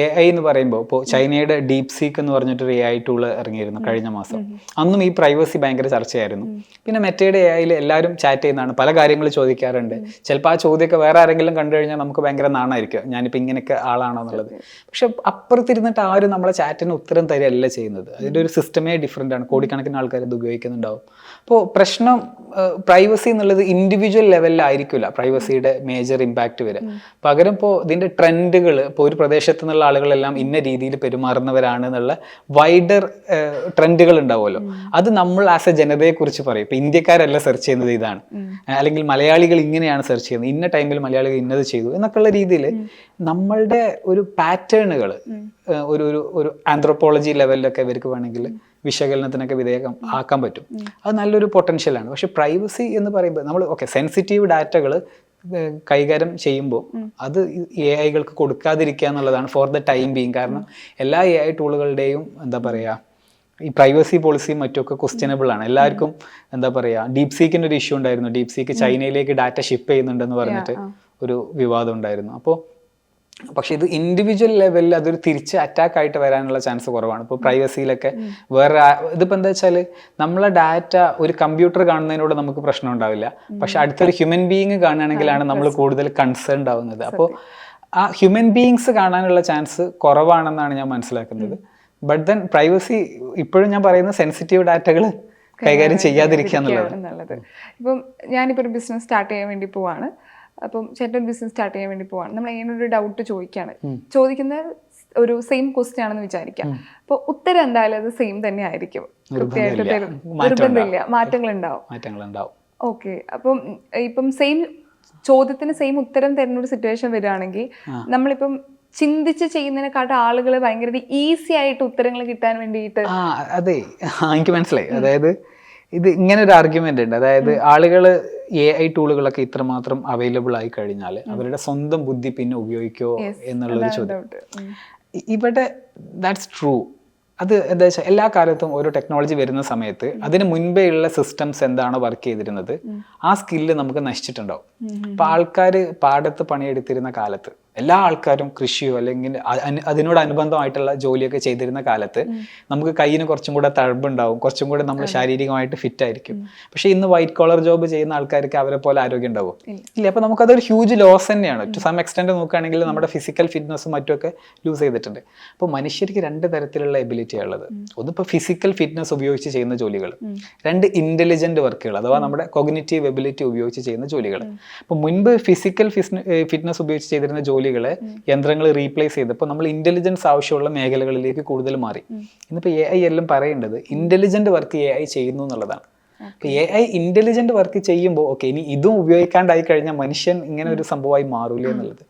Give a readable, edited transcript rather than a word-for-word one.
AI എന്ന് പറയുമ്പോൾ ഇപ്പോൾ ചൈനയുടെ ഡീപ് സീക്ക് എന്ന് പറഞ്ഞിട്ടൊരു AI ടൂൾ ഇറങ്ങിയിരുന്നു കഴിഞ്ഞ മാസം. അന്നും ഈ പ്രൈവസി ഭയങ്കര ചർച്ചയായിരുന്നു. പിന്നെ മെറ്റയുടെ AIയിൽ എല്ലാവരും ചാറ്റ് ചെയ്യുന്നതാണ്, പല കാര്യങ്ങൾ ചോദിക്കാറുണ്ട്. ചിലപ്പോൾ ആ ചോദ്യമൊക്കെ വേറെ ആരെങ്കിലും കണ്ടു കഴിഞ്ഞാൽ നമുക്ക് ഭയങ്കര നാണായിരിക്കും, ഞാനിപ്പോൾ ഇങ്ങനെയൊക്കെ ആളാണോ എന്നുള്ളത്. പക്ഷെ അപ്പുറത്തിരുന്നിട്ട് ആരും നമ്മളെ ചാറ്റിന് ഉത്തരം തരികയല്ല ചെയ്യുന്നത്. അതിൻ്റെ ഒരു സിസ്റ്റമേ ഡിഫറെൻ്റ് ആണ്. കോടിക്കണക്കിന് ആൾക്കാർ ഇത് ഉപയോഗിക്കുന്നുണ്ടാവും. അപ്പോൾ പ്രശ്നം പ്രൈവസി എന്നുള്ളത് ഇൻഡിവിജ്വൽ ലെവലിലായിരിക്കില്ല പ്രൈവസിയുടെ മേജർ ഇമ്പാക്റ്റ് വരിക. പകരം ഇപ്പോൾ ഇതിൻ്റെ ട്രെൻഡുകൾ, ഇപ്പോൾ ഒരു പ്രദേശത്ത് നിന്നുള്ള ആളുകളെല്ലാം ഇന്ന രീതിയിൽ പെരുമാറുന്നവരാണ് എന്നുള്ള വൈഡർ ട്രെൻഡുകൾ ഉണ്ടാവുമല്ലോ, അത് നമ്മൾ ആസ് എ ജനതയെ കുറിച്ച് പറയും. ഇപ്പൊ ഇന്ത്യക്കാരല്ല സെർച്ച് ചെയ്യുന്നത് ഇതാണ്, അല്ലെങ്കിൽ മലയാളികൾ ഇങ്ങനെയാണ് സെർച്ച് ചെയ്യുന്നത്, ഇന്ന ടൈമിൽ മലയാളികൾ ഇന്നത് ചെയ്തു എന്നൊക്കെയുള്ള രീതിയിൽ നമ്മളുടെ ഒരു പാറ്റേണുകൾ ഒരു ഒരു ആന്ത്രോപോളജി ലെവലിലൊക്കെ ഇവർക്ക് വേണമെങ്കിൽ വിശകലനത്തിനൊക്കെ വിധേയം ആക്കാൻ പറ്റും. അത് നല്ലൊരു പൊട്ടൻഷ്യലാണ്. പക്ഷെ പ്രൈവസി എന്ന് പറയുമ്പോൾ നമ്മൾ സെൻസിറ്റീവ് ഡാറ്റകൾ കൈകാര്യം ചെയ്യുമ്പോൾ അത് AI-കൾക്ക് കൊടുക്കാതിരിക്കുക എന്നുള്ളതാണ് ഫോർ ദ ടൈം ബീങ്. കാരണം എല്ലാ AI ടൂളുകളുടെയും എന്താ പറയുക, ഈ പ്രൈവസി പോളിസിയും മറ്റുമൊക്കെ ക്വസ്റ്റ്യനബിൾ ആണ്. എല്ലാവർക്കും എന്താ പറയുക, ഡീപ് സീക്കിൻ്റെ ഒരു ഇഷ്യൂ ഉണ്ടായിരുന്നു. ഡീപ് സീക്ക് ചൈനയിലേക്ക് ഡാറ്റ ഷിപ്പ് ചെയ്യുന്നുണ്ടെന്ന് പറഞ്ഞിട്ട് ഒരു വിവാദം ഉണ്ടായിരുന്നു. അപ്പോൾ പക്ഷെ ഇത് ഇൻഡിവിജ്വൽ ലെവലിൽ അതൊരു തിരിച്ച് അറ്റാക്ക് ആയിട്ട് വരാനുള്ള ചാൻസ് കുറവാണ്. ഇപ്പോൾ പ്രൈവസിയിലൊക്കെ വേറെ ഇതിപ്പോൾ എന്താ വെച്ചാൽ, നമ്മളെ ഡാറ്റ ഒരു കമ്പ്യൂട്ടർ കാണുന്നതിനോട് നമുക്ക് പ്രശ്നം ഉണ്ടാവില്ല, പക്ഷെ അടുത്തൊരു ഹ്യൂമൻ ബീയിങ് കാണുകയാണെങ്കിലാണ് നമ്മൾ കൂടുതൽ കൺസേൺ ആവുന്നത്. അപ്പോൾ ആ ഹ്യൂമൻ ബീയിങ്സ് കാണാനുള്ള ചാൻസ് കുറവാണെന്നാണ് ഞാൻ മനസ്സിലാക്കുന്നത്. ബട്ട് ദെൻ പ്രൈവസി ഇപ്പോഴും ഞാൻ പറയുന്ന സെൻസിറ്റീവ് ഡാറ്റകൾ കൈകാര്യം ചെയ്യാതിരിക്കുക എന്നുള്ളത്. ഇപ്പം ഞാനിപ്പോൾ ഒരു ബിസിനസ് സ്റ്റാർട്ട് ചെയ്യാൻ വേണ്ടി പോവാണ്. അപ്പം ചേട്ടൻ ബിസിനസ് സ്റ്റാർട്ട് ചെയ്യാൻ വേണ്ടി പോവാണ്. നമ്മൾ അതിനൊരു ഡൗട്ട് ചോദിക്കുന്ന ഒരു സെയിം ക്വസ്റ്റ്യൻ ആണെന്ന് വിചാരിക്കാം. അപ്പോൾ ഉത്തരം എന്തായാലും അത് സെയിം തന്നെ ആയിരിക്കും, കൃത്യമായിട്ട് തരും, നിർബന്ധമില്ല, മാറ്റങ്ങളുണ്ടാവും. ഓക്കെ. അപ്പം ഇപ്പം സെയിം ചോദ്യത്തിന് സെയിം ഉത്തരം തരുന്ന ഒരു സിറ്റുവേഷൻ വരികയാണെങ്കിൽ നമ്മളിപ്പം ചിന്തിച്ച് ചെയ്യുന്നതിനെക്കാട്ടും ആളുകൾ ഭയങ്കര ഈസി ആയിട്ട് ഉത്തരങ്ങൾ കിട്ടാൻ വേണ്ടിയിട്ട്. അതെ, എനിക്ക് മനസ്സിലായി. അതായത് ഇത് ഇങ്ങനെ ഒരു ആർഗ്യുമെന്റ് ഉണ്ട്. അതായത് ആളുകൾ AI ടൂളുകളൊക്കെ ഇത്രമാത്രം അവൈലബിൾ ആയി കഴിഞ്ഞാൽ അവരുടെ സ്വന്തം ബുദ്ധി പിന്നെ ഉപയോഗിക്കുമോ എന്നുള്ളൊരു ചോദ്യം. ഇവിടെ ദാറ്റ്സ് ട്രൂ. അത് എന്താ വെച്ചാൽ എല്ലാ കാലത്തും ഓരോ ടെക്നോളജി വരുന്ന സമയത്ത് അതിന് മുൻപേ ഉള്ള സിസ്റ്റംസ് എന്താണോ വർക്ക് ചെയ്തിരുന്നത് ആ സ്കില്ല് നമുക്ക് നശിച്ചിട്ടുണ്ടാവും. ഇപ്പൊ ആൾക്കാർ പാടത്ത് പണിയെടുത്തിരുന്ന കാലത്ത് എല്ലാ ആൾക്കാരും കൃഷിയോ അല്ലെങ്കിൽ അതിനോടനുബന്ധമായിട്ടുള്ള ജോലിയൊക്കെ ചെയ്തിരുന്ന കാലത്ത് നമുക്ക് കയ്യിന് കുറച്ചും കൂടെ തഴമ്പുണ്ടാവും, കുറച്ചും കൂടെ നമ്മൾ ശാരീരികമായിട്ട് ഫിറ്റ് ആയിരിക്കും. പക്ഷെ ഇന്ന് വൈറ്റ് കോളർ ജോബ് ചെയ്യുന്ന ആൾക്കാർക്ക് അവരെ പോലെ ആരോഗ്യം ഉണ്ടാവും ഇല്ല. അപ്പൊ നമുക്കതൊരു ഹ്യൂജ് ലോസ് തന്നെയാണ്. ടു സം എക്സ്റ്റെൻഡ് നോക്കുകയാണെങ്കിൽ നമ്മുടെ ഫിസിക്കൽ ഫിറ്റ്നസ്സും മറ്റുമൊക്കെ ലൂസ് ചെയ്തിട്ടുണ്ട്. അപ്പോൾ മനുഷ്യർക്ക് രണ്ട് തരത്തിലുള്ള എബിലിറ്റി ഉള്ളത്. ഒന്നിപ്പോൾ ഫിസിക്കൽ ഫിറ്റ്നസ് ഉപയോഗിച്ച് ചെയ്യുന്ന ജോലികൾ, രണ്ട് ഇന്റലിജന്റ് വർക്കുകൾ അഥവാ നമ്മുടെ കോഗ്നിറ്റീവ് എബിലിറ്റി ഉപയോഗിച്ച് ചെയ്യുന്ന ജോലികൾ. അപ്പോൾ മുൻപ് ഫിസിക്കൽ ഫിറ്റ്നസ് ഉപയോഗിച്ച് ചെയ്തിരുന്ന ജോലികളെ യന്ത്രങ്ങൾ റീപ്ലേസ് ചെയ്തപ്പോൾ നമ്മൾ ഇന്റലിജൻസ് ആവശ്യമുള്ള മേഖലകളിലേക്ക് കൂടുതൽ മാറി. ഇന്നിപ്പോൾ AI എല്ലാം പറയേണ്ടത് ഇന്റലിജന്റ് വർക്ക് AI ചെയ്യുന്നു എന്നുള്ളതാണ്. അപ്പോൾ AI ഇന്റലിജന്റ് വർക്ക് ചെയ്യുമ്പോൾ ഓക്കെ, ഇനി ഇതും ഉപയോഗിക്കാണ്ടായി കഴിഞ്ഞാൽ മനുഷ്യൻ ഇങ്ങനെ ഒരു സംഭവമായി മാറൂലേ എന്നുള്ളത്.